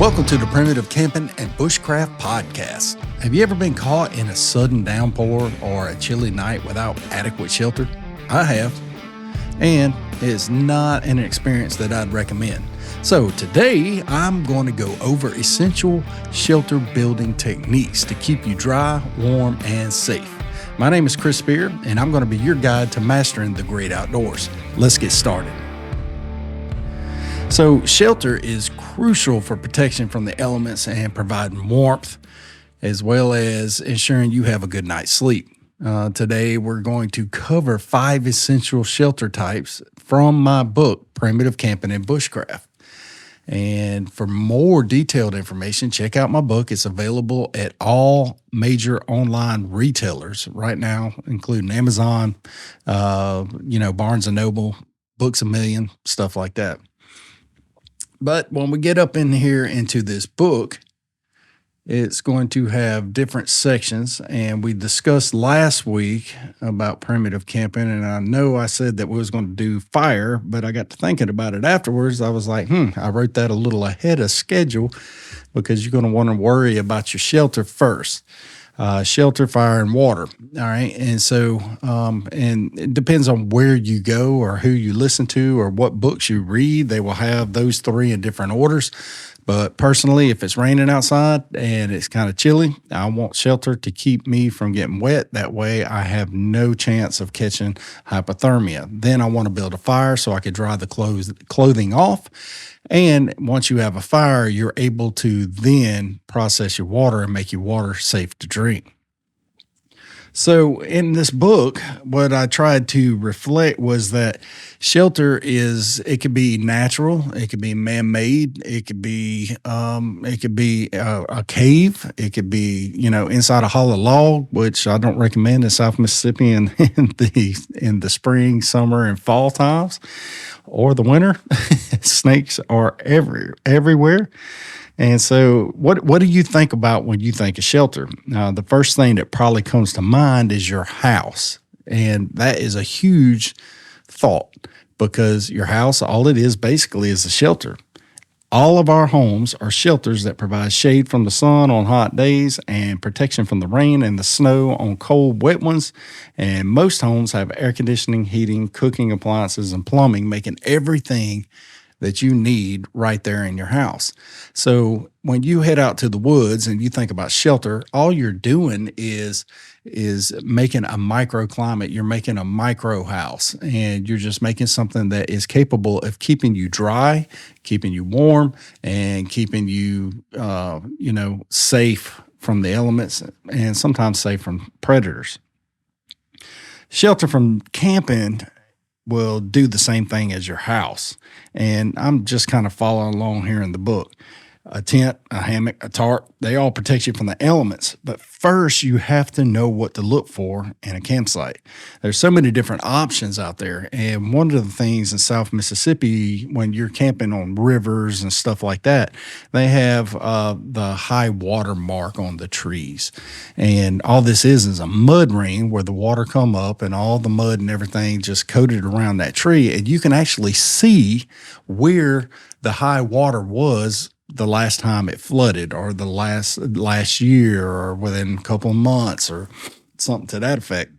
Welcome to the Primitive Camping and Bushcraft Podcast. Have you ever been caught in a sudden downpour or a chilly night without adequate shelter? I have, and it's not an experience that I'd recommend. So today, I'm going to go over essential shelter building techniques to keep you dry, warm, and safe. My name is Chris Speir, and I'm going to be your guide to mastering the great outdoors. Let's get started. So shelter is crucial for protection from the elements and providing warmth, as well as ensuring you have a good night's sleep. Today, we're going to cover 5 essential shelter types from my book, Primitive Camping and Bushcraft. And for more detailed information, check out my book. It's available at all major online retailers right now, including Amazon, Barnes & Noble, Books A Million, stuff like that. But when we get up in here into this book, it's going to have different sections. And we discussed last week about primitive camping. And I know I said that we was going to do fire, but I got to thinking about it afterwards. I was like, I wrote that a little ahead of schedule because you're going to want to worry about your shelter first. Shelter, fire, and water. All right. And so, and it depends on where you go or who you listen to or what books you read. They will have those 3 in different orders. But personally, if it's raining outside and it's kind of chilly, I want shelter to keep me from getting wet. That way I have no chance of catching hypothermia. Then I want to build a fire so I could dry the clothing off. And once you have a fire, you're able to then process your water and make your water safe to drink. So in this book, what I tried to reflect was that shelter it could be natural, it could be man-made, it could be a cave, it could be, inside a hollow log, which I don't recommend in South Mississippi in the spring, summer, and fall times, or the winter. Snakes are everywhere. And so what do you think about when you think of shelter? The first thing that probably comes to mind is your house. And that is a huge thought because your house, all it is basically is a shelter. All of our homes are shelters that provide shade from the sun on hot days and protection from the rain and the snow on cold, wet ones. And most homes have air conditioning, heating, cooking appliances, and plumbing, making everything that you need right there in your house. So when you head out to the woods and you think about shelter, all you're doing is making a microclimate. You're making a micro house, and you're just making something that is capable of keeping you dry, keeping you warm, and keeping you, safe from the elements and sometimes safe from predators. Shelter from camping will do the same thing as your house. And I'm just kind of following along here in the book. A tent, a hammock, a tarp, they all protect you from the elements. But first, you have to know what to look for in a campsite. There's so many different options out there. And one of the things in South Mississippi, when you're camping on rivers and stuff like that, they have the high water mark on the trees. And all this is a mud ring where the water come up and all the mud and everything just coated around that tree. And you can actually see where the high water was the last time it flooded, or the last year, or within a couple of months, or something to that effect.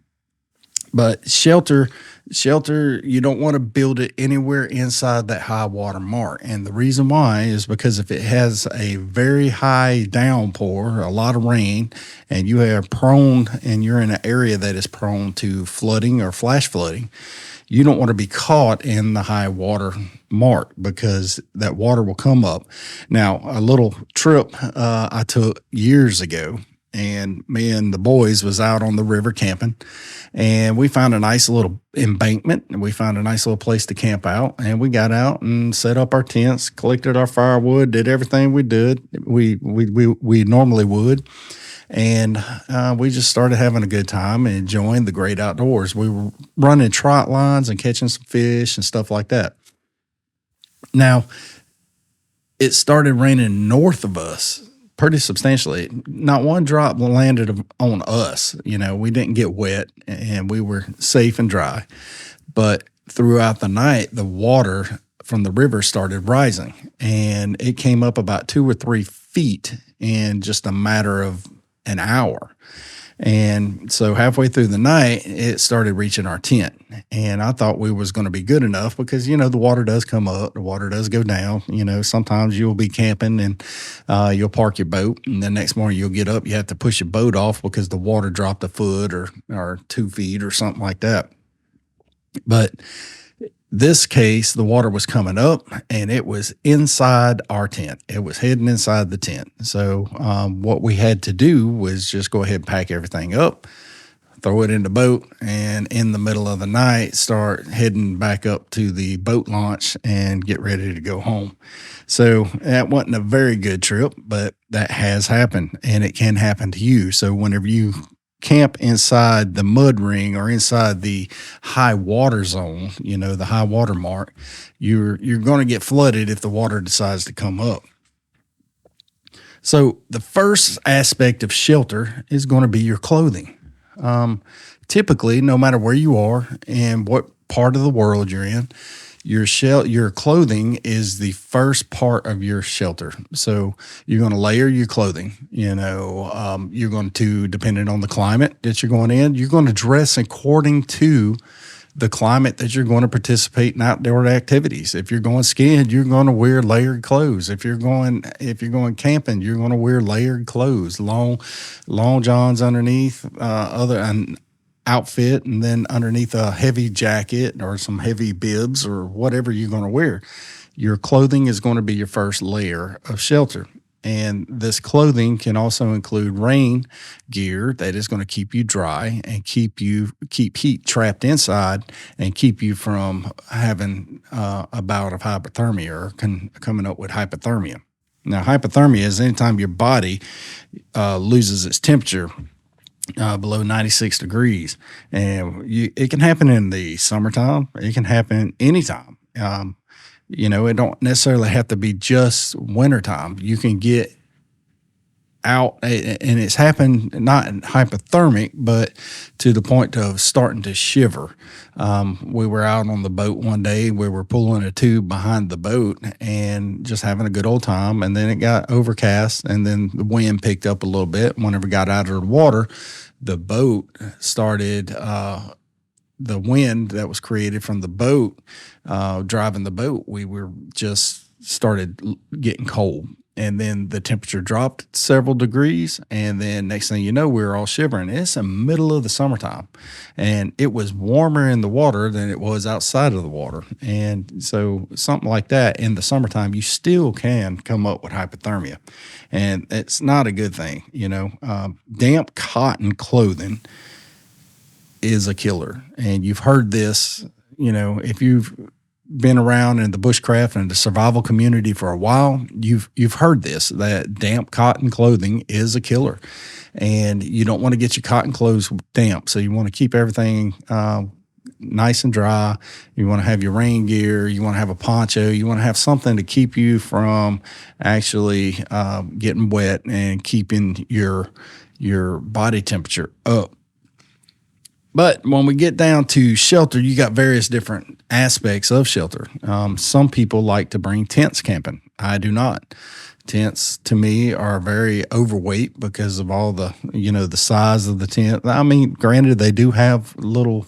But shelter, you don't want to build it anywhere inside that high water mark. And the reason why is because if it has a very high downpour, a lot of rain, and you're in an area that is prone to flooding or flash flooding, you don't want to be caught in the high water mark because that water will come up. Now, a little trip I took years ago, and me and the boys was out on the river camping, and we found a nice little embankment, and we found a nice little place to camp out, and we got out and set up our tents, collected our firewood, did everything we normally would. And we just started having a good time and enjoying the great outdoors. We were running trot lines and catching some fish and stuff like that. Now, it started raining north of us pretty substantially. Not one drop landed on us. We didn't get wet and we were safe and dry. But throughout the night, the water from the river started rising, and it came up about 2 or 3 feet in just a matter of an hour. And so halfway through the night, it started reaching our tent. And I thought we was going to be good enough because, the water does come up, the water does go down. Sometimes you'll be camping and you'll park your boat. And the next morning you'll get up, you have to push your boat off because the water dropped a foot or 2 feet or something like that. But this case, the water was coming up and it was inside our tent. It was heading inside the tent. So what we had to do was just go ahead and pack everything up, throw it in the boat, and in the middle of the night, start heading back up to the boat launch and get ready to go home. So that wasn't a very good trip, but that has happened, and it can happen to you. So whenever you camp inside the mud ring or inside the high water zone, the high water mark, you're going to get flooded if the water decides to come up. So the first aspect of shelter is going to be your clothing. Typically, no matter where you are and what part of the world you're in, your clothing is the first part of your shelter. So you're going to layer your clothing. You're going to, depending on the climate that you're going in, you're going to dress according to the climate that you're going to participate in outdoor activities. If you're going skiing, you're going to wear layered clothes. If you're going camping, you're going to wear layered clothes, long johns underneath, an outfit, and then underneath a heavy jacket or some heavy bibs or whatever you're going to wear. Your clothing is going to be your first layer of shelter. And this clothing can also include rain gear that is going to keep you dry and keep heat trapped inside and keep you from having a bout of hypothermia or coming up with hypothermia. Now, hypothermia is anytime your body loses its temperature below 96 degrees. And it can happen in the summertime. It can happen anytime. It don't necessarily have to be just wintertime. You can get out, and it's happened not hypothermic, but to the point of starting to shiver. We were out on the boat one day. We were pulling a tube behind the boat and just having a good old time. And then it got overcast, and then the wind picked up a little bit. Whenever we got out of the water, the boat started, the wind that was created from the boat, driving the boat, we were just started getting cold. And then the temperature dropped several degrees. And then next thing you know, we were all shivering. It's the middle of the summertime. And it was warmer in the water than it was outside of the water. And so something like that in the summertime, you still can come up with hypothermia. And it's not a good thing. Damp cotton clothing is a killer. And you've heard this, if you've been around in the bushcraft and the survival community for a while, you've heard this, that damp cotton clothing is a killer. And you don't want to get your cotton clothes damp. So you want to keep everything nice and dry. You want to have your rain gear. You want to have a poncho. You want to have something to keep you from actually getting wet and keeping your body temperature up. But when we get down to shelter, you got various different aspects of shelter. Some people like to bring tents camping. I do not. Tents to me are very overweight because of all the, the size of the tent. I mean, granted, they do have little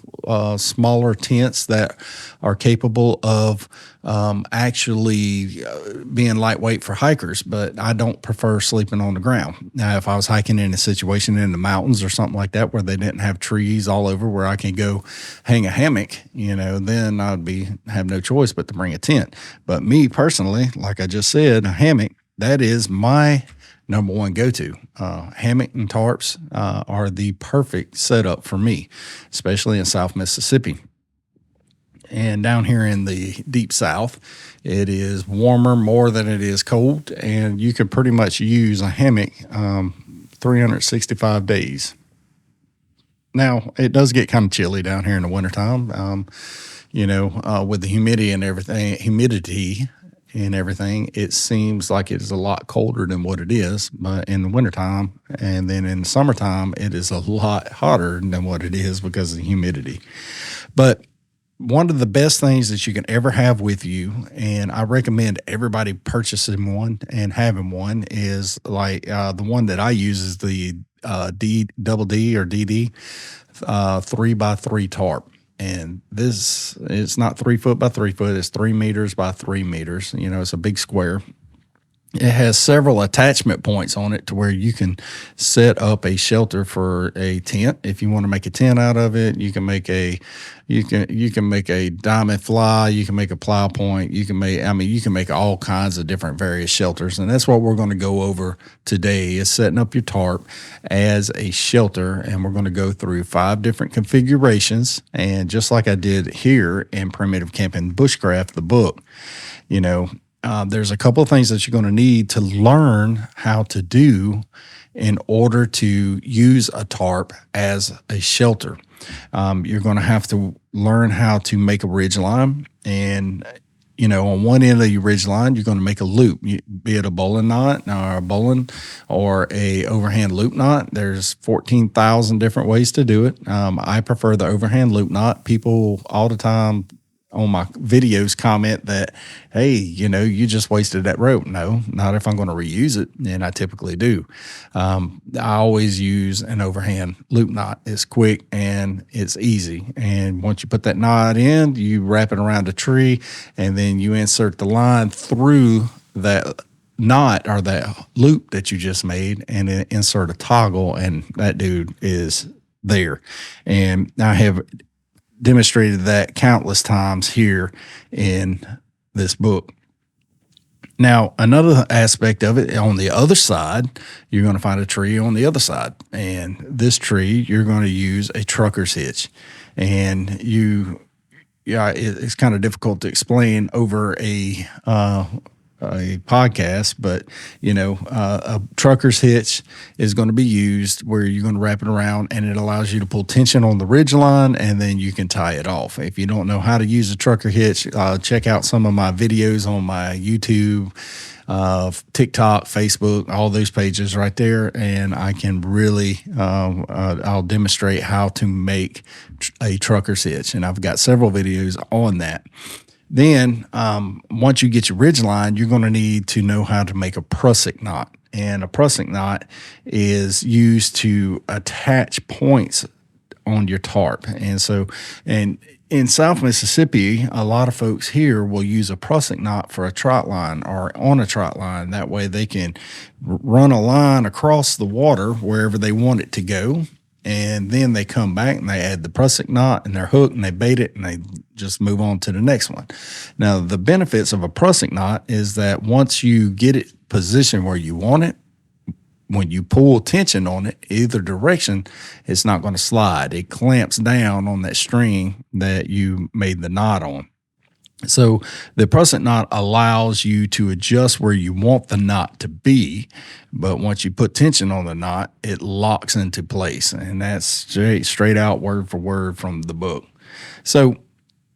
smaller tents that are capable of actually being lightweight for hikers, but I don't prefer sleeping on the ground. Now, if I was hiking in a situation in the mountains or something like that where they didn't have trees all over where I can go hang a hammock, then I'd have no choice but to bring a tent. But me personally, like I just said, a hammock, that is my number one go-to. Hammock and tarps are the perfect setup for me, especially in South Mississippi. And down here in the deep South, it is warmer more than it is cold, and you can pretty much use a hammock 365 days. Now, it does get kind of chilly down here in the wintertime, with the humidity and everything, it seems like it is a lot colder than what it is. But in the wintertime and then in the summertime, it is a lot hotter than what it is because of the humidity. But one of the best things that you can ever have with you, and I recommend everybody purchasing one and having one, is like the one that I use is the D or DD 3x3 tarp. And this, it's not 3 foot by 3 foot, it's 3 meters by 3 meters. You know, it's a big square. It has several attachment points on it to where you can set up a shelter for a tent. If you want to make a tent out of it, you can make a diamond fly, you can make a plow point, you can make all kinds of different various shelters. And that's what we're going to go over today, is setting up your tarp as a shelter. And we're going to go through 5 different configurations. And just like I did here in Primitive Camping Bushcraft, the book, you know, there's a couple of things that you're going to need to learn how to do in order to use a tarp as a shelter. You're going to have to learn how to make a ridge line. And, you know, on one end of your ridge line, you're going to make a loop, be it a bowling knot or a bowling or a overhand loop knot. There's 14,000 different ways to do it. I prefer the overhand loop knot. People all the time on my videos comment that, hey, you know, you just wasted that rope. No, not if I'm going to reuse it, and I typically do. I always use an overhand loop knot. It's quick and it's easy. And once you put that knot in, you wrap it around a tree, and then you insert the line through that knot or that loop that you just made, and then insert a toggle, and that dude is there. And I have demonstrated that countless times here in this book. Now, another aspect of it, on the other side, you're going to find a tree on the other side. And this tree, you're going to use a trucker's hitch. And it's kind of difficult to explain over a podcast, but you know, a trucker's hitch is going to be used where you're going to wrap it around, and it allows you to pull tension on the ridge line, and then you can tie it off. If you don't know how to use a trucker hitch, check out some of my videos on my YouTube, TikTok, Facebook, all those pages right there, and I can really I'll demonstrate how to make a trucker's hitch, and I've got several videos on that. Then, once you get your ridge line, you're going to need to know how to make a prusik knot. And a prusik knot is used to attach points on your tarp. And in South Mississippi, a lot of folks here will use a prusik knot for a trot line or on a trot line. That way they can run a line across the water wherever they want it to go. And then they come back and they add the prusik knot and their hook, and they bait it, and they just move on to the next one. Now, the benefits of a prusik knot is that once you get it positioned where you want it, when you pull tension on it, either direction, it's not going to slide. It clamps down on that string that you made the knot on. So the prusik knot allows you to adjust where you want the knot to be, but once you put tension on the knot, it locks into place, and that's straight out word for word from the book. So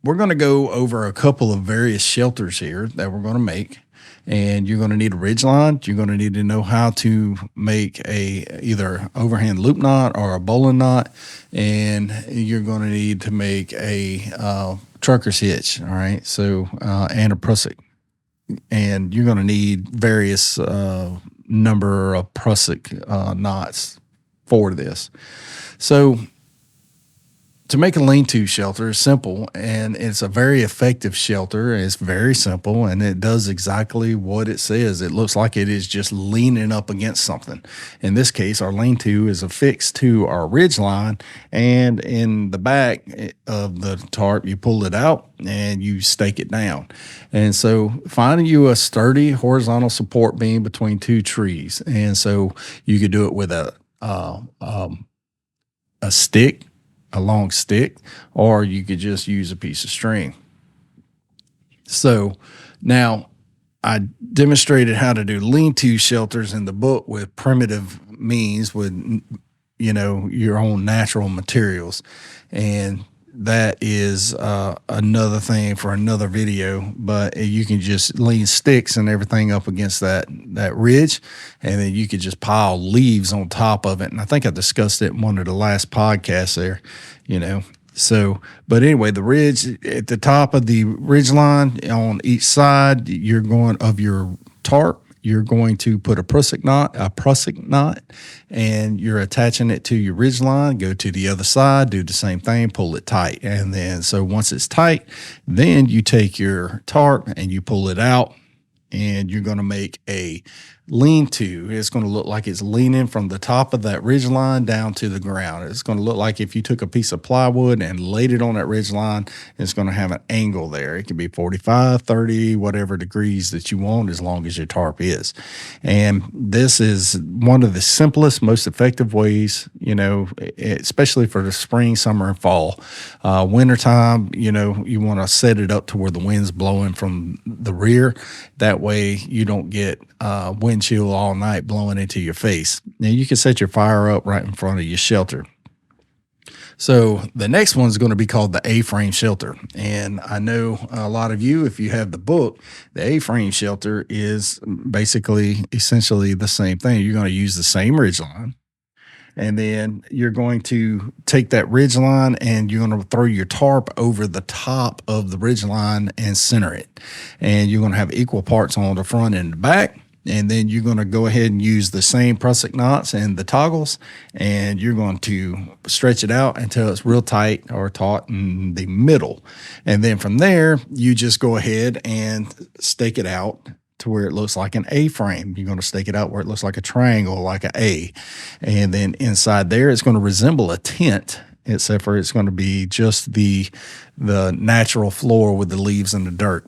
we're going to go over a couple of various shelters here that we're going to make, and you're going to need a ridge line. You're going to need to know how to make either overhand loop knot or a bowline knot, and you're going to need to make a trucker's hitch, all right? So, and a prusik. And you're going to need various number of prusik knots for this. So, to make a lean-to shelter is simple, and it's a very effective shelter. It's very simple, and it does exactly what it says. It looks like it is just leaning up against something. In this case, our lean-to is affixed to our ridge line, and in the back of the tarp, you pull it out and you stake it down. And so finding you a sturdy horizontal support beam between 2 trees. And so you could do it with a stick, a long stick, or you could just use a piece of string. So now I demonstrated how to do lean-to shelters in the book with primitive means, with, you know, your own natural materials. And that is another thing for another video, but you can just lean sticks and everything up against that ridge, and then you could just pile leaves on top of it. And I think I discussed it in one of the last podcasts there, you know. So, but anyway, the ridge at the top of the ridge line on each side, you're going of your tarp. You're going to put a prusik knot, and you're attaching it to your ridge line. Go to the other side, do the same thing, pull it tight, and then so once it's tight, then you take your tarp and you pull it out, and you're going to make a lean-to. It's going to look like it's leaning from the top of that ridge line down to the ground. It's going to look like if you took a piece of plywood and laid it on that ridge line, it's going to have an angle there. It can be 45, 30, whatever degrees that you want, as long as your tarp is. And this is one of the simplest, most effective ways, especially for the spring, summer, and fall. Wintertime, you want to set it up to where the wind's blowing from the rear. That way you don't get wind chill all night blowing into your face. Now you can set your fire up right in front of your shelter. So the next one is going to be called the A-frame shelter. And I know a lot of you, if you have the book, the A-frame shelter is essentially the same thing. You're going to use the same ridge line. And then you're going to take that ridge line and you're going to throw your tarp over the top of the ridge line and center it. And you're going to have equal parts on the front and the back. And then you're going to go ahead and use the same prusik knots and the toggles, and you're going to stretch it out until it's real tight or taut in the middle. And then from there, you just go ahead and stake it out to where it looks like an A-frame. You're going to stake it out where it looks like a triangle, like an A. And then inside there, it's going to resemble a tent, except for it's going to be just the natural floor with the leaves and the dirt.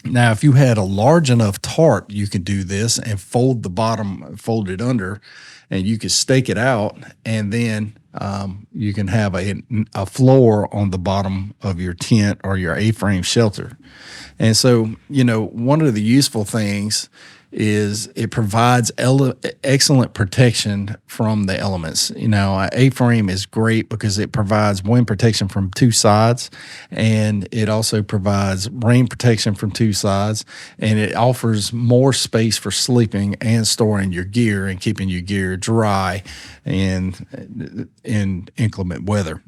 Now, if you had a large enough tarp, you could do this and fold the bottom, fold it under, and you could stake it out, and then you can have a floor on the bottom of your tent or your A-frame shelter. And so, one of the useful things is it provides excellent protection from the elements. An A-frame is great because it provides wind protection from two sides, and it also provides rain protection from two sides, and it offers more space for sleeping and storing your gear and keeping your gear dry and in inclement weather.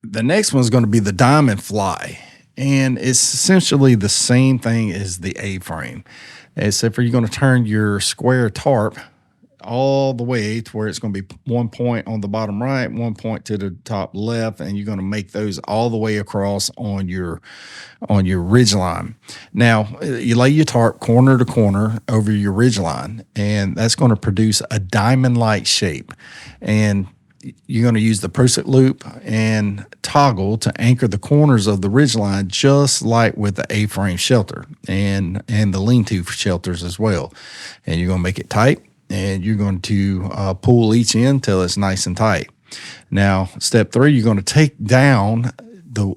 The next one is going to be the diamond fly, and it's essentially the same thing as the A-frame. Except for you're going to turn your square tarp all the way to where it's going to be 1 point on the bottom right, 1 point to the top left, and you're going to make those all the way across on your ridge line. Now, you lay your tarp corner to corner over your ridge line, and that's going to produce a diamond-like shape. And you're going to use the prusik loop and toggle to anchor the corners of the ridge line, just like with the A-frame shelter and the lean-to shelters as well. And you're going to make it tight, and you're going to pull each end till it's nice and tight. Now, step 3, you're going to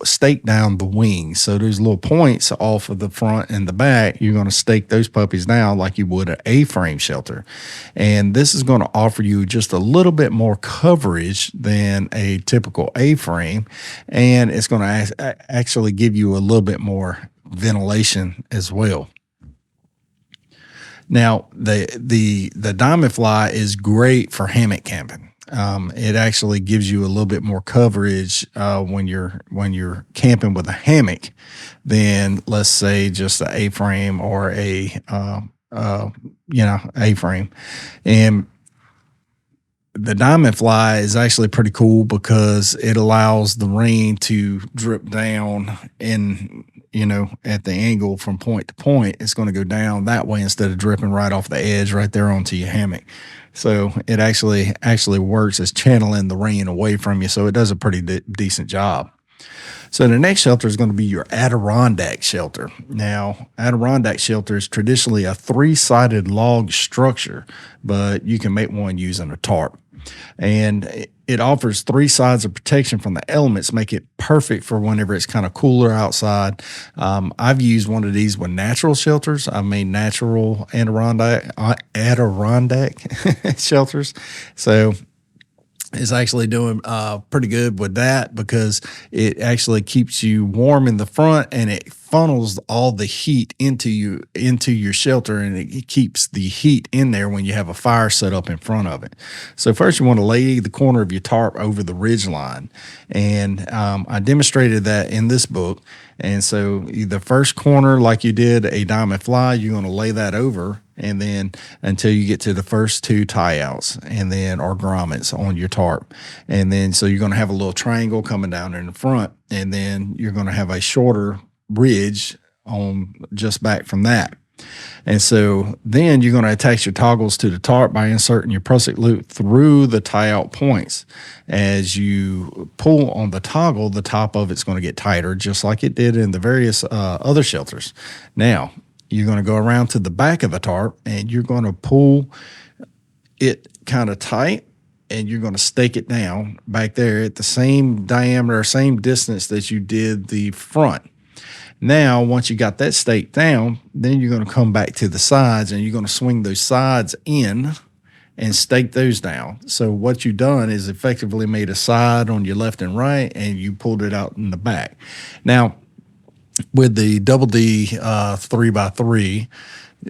stake down the wings. So those little points off of the front and the back, you're going to stake those puppies down like you would an A-frame shelter. And this is going to offer you just a little bit more coverage than a typical A-frame. And it's going to actually give you a little bit more ventilation as well. Now, the diamond fly is great for hammock camping. It actually gives you a little bit more coverage when you're camping with a hammock than, let's say, just an A-frame or A-frame. And the diamond fly is actually pretty cool because it allows the rain to drip down at the angle from point to point. It's going to go down that way instead of dripping right off the edge right there onto your hammock. So it actually works as channeling the rain away from you. So it does a pretty decent job. So the next shelter is going to be your Adirondack shelter. Now, Adirondack shelter is traditionally a 3-sided log structure, but you can make one using a tarp. And it offers 3 sides of protection from the elements, make it perfect for whenever it's kind of cooler outside. I've used one of these with natural shelters. I made natural Adirondack shelters. So it's actually doing pretty good with that because it actually keeps you warm in the front and it funnels all the heat into your shelter, and it keeps the heat in there when you have a fire set up in front of it. So first you want to lay the corner of your tarp over the ridge line, and I demonstrated that in this book. And so the first corner, like you did a diamond fly, you're going to lay that over, and then until you get to the first two tie outs, and then or grommets on your tarp. And then so you're going to have a little triangle coming down in the front, and then you're going to have a shorter ridge on just back from that. And so then you're going to attach your toggles to the tarp by inserting your prusik loop through the tie out points. As you pull on the toggle, the top of it's going to get tighter, just like it did in the various other shelters. Now, you're going to go around to the back of the tarp, and you're going to pull it kind of tight, and you're going to stake it down back there at the same diameter, same distance that you did the front. Now, once you got that staked down, then you're going to come back to the sides, and you're going to swing those sides in and stake those down. So what you've done is effectively made a side on your left and right, and you pulled it out in the back. Now, with the double D 3x3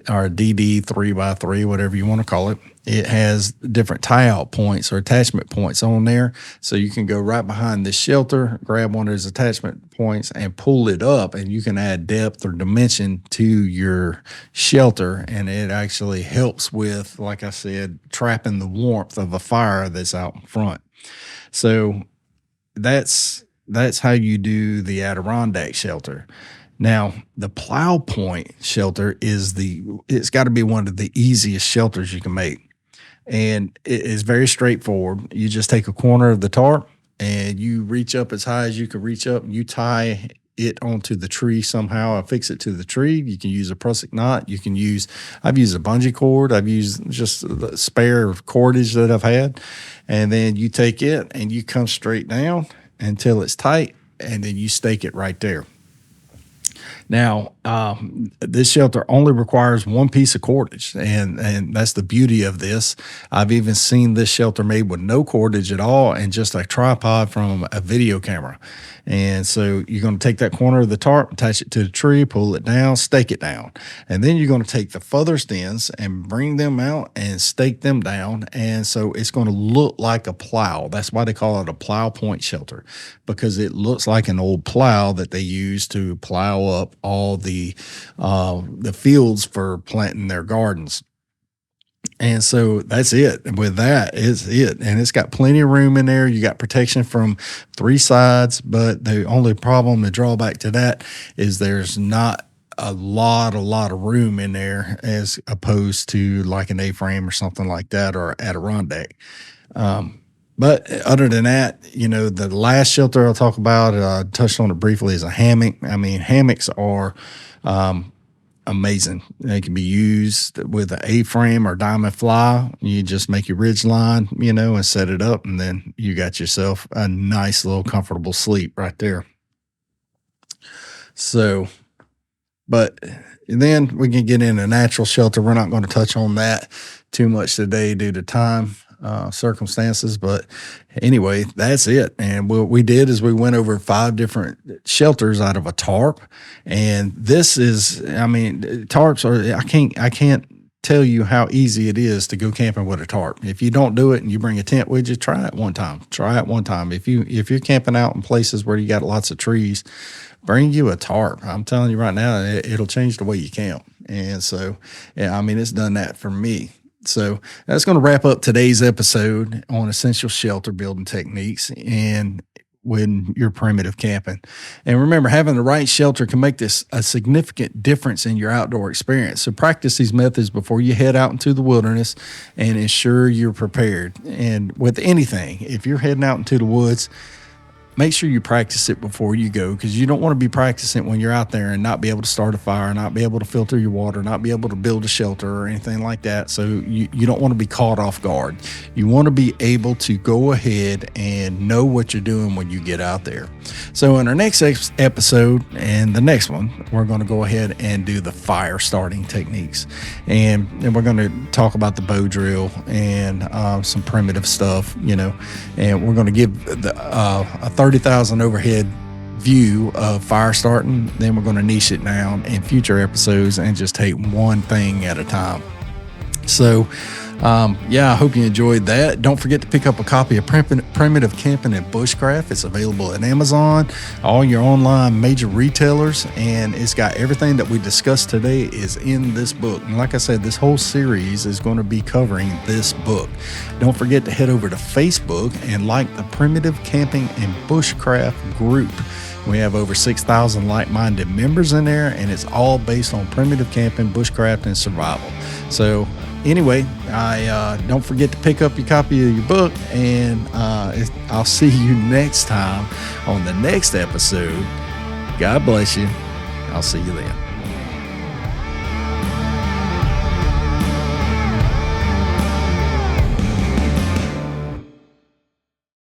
or DD 3x3, whatever you want to call it, it has different tie-out points or attachment points on there. So you can go right behind this shelter, grab one of those attachment points and pull it up, and you can add depth or dimension to your shelter. And it actually helps with, like I said, trapping the warmth of a fire that's out in front. So that's how you do the Adirondack shelter. Now, the plow point shelter it's got to be one of the easiest shelters you can make. And it is very straightforward. You just take a corner of the tarp, and you reach up as high as you can reach up. You tie it onto the tree somehow. Affix it to the tree. You can use a prusik knot. I've used a bungee cord. I've used just the spare cordage that I've had. And then you take it and you come straight down until it's tight, and then you stake it right there. Now, this shelter only requires one piece of cordage, and that's the beauty of this. I've even seen this shelter made with no cordage at all and just a tripod from a video camera. And so you're going to take that corner of the tarp, attach it to the tree, pull it down, stake it down. And then you're going to take the furthest ends and bring them out and stake them down. And so it's going to look like a plow. That's why they call it a plow point shelter, because it looks like an old plow that they use to plow up all the fields for planting their gardens. And so that's it. With that is it. And it's got plenty of room in there. You got protection from three sides, but the only problem, the drawback to that is there's not a lot of room in there as opposed to like an A-frame or something like that, or Adirondack. But other than that, the last shelter I'll talk about, I touched on it briefly, is a hammock. I mean, hammocks are amazing. They can be used with an A-frame or diamond fly. You just make your ridge line, and set it up, and then you got yourself a nice little comfortable sleep right there. So, but then we can get into natural shelter. We're not going to touch on that too much today due to time circumstances, but anyway, that's it. And what we did is we went over 5 different shelters out of a tarp, and this is, tarps are, I can't tell you how easy it is to go camping with a tarp. If you don't do it and you bring a tent with you, try it one time. If you're camping out in places where you got lots of trees, bring you a tarp. I'm telling you right now, it'll change the way you camp. And so, it's done that for me. So that's going to wrap up today's episode on essential shelter building techniques and when you're primitive camping. And remember, having the right shelter can make this a significant difference in your outdoor experience. So practice these methods before you head out into the wilderness and ensure you're prepared. And with anything, if you're heading out into the woods, make sure you practice it before you go, because you don't want to be practicing when you're out there and not be able to start a fire, not be able to filter your water, not be able to build a shelter or anything like that. So you don't want to be caught off guard. You want to be able to go ahead and know what you're doing when you get out there. So in our next episode and the next one, we're going to go ahead and do the fire starting techniques. And then we're going to talk about the bow drill and some primitive stuff, and we're going to give a 30,000 overhead view of fire starting. Then we're going to niche it down in future episodes and just take one thing at a time. So I hope you enjoyed that. Don't forget to pick up a copy of Primitive Camping and Bushcraft. It's available at Amazon, all your online major retailers, and it's got everything that we discussed today is in this book. And like I said, this whole series is going to be covering this book. Don't forget to head over to Facebook and like the Primitive Camping and Bushcraft group. We have over 6,000 like-minded members in there, and it's all based on primitive camping, bushcraft, and survival. So anyway, don't forget to pick up your copy of your book, and I'll see you next time on the next episode. God bless you. I'll see you then.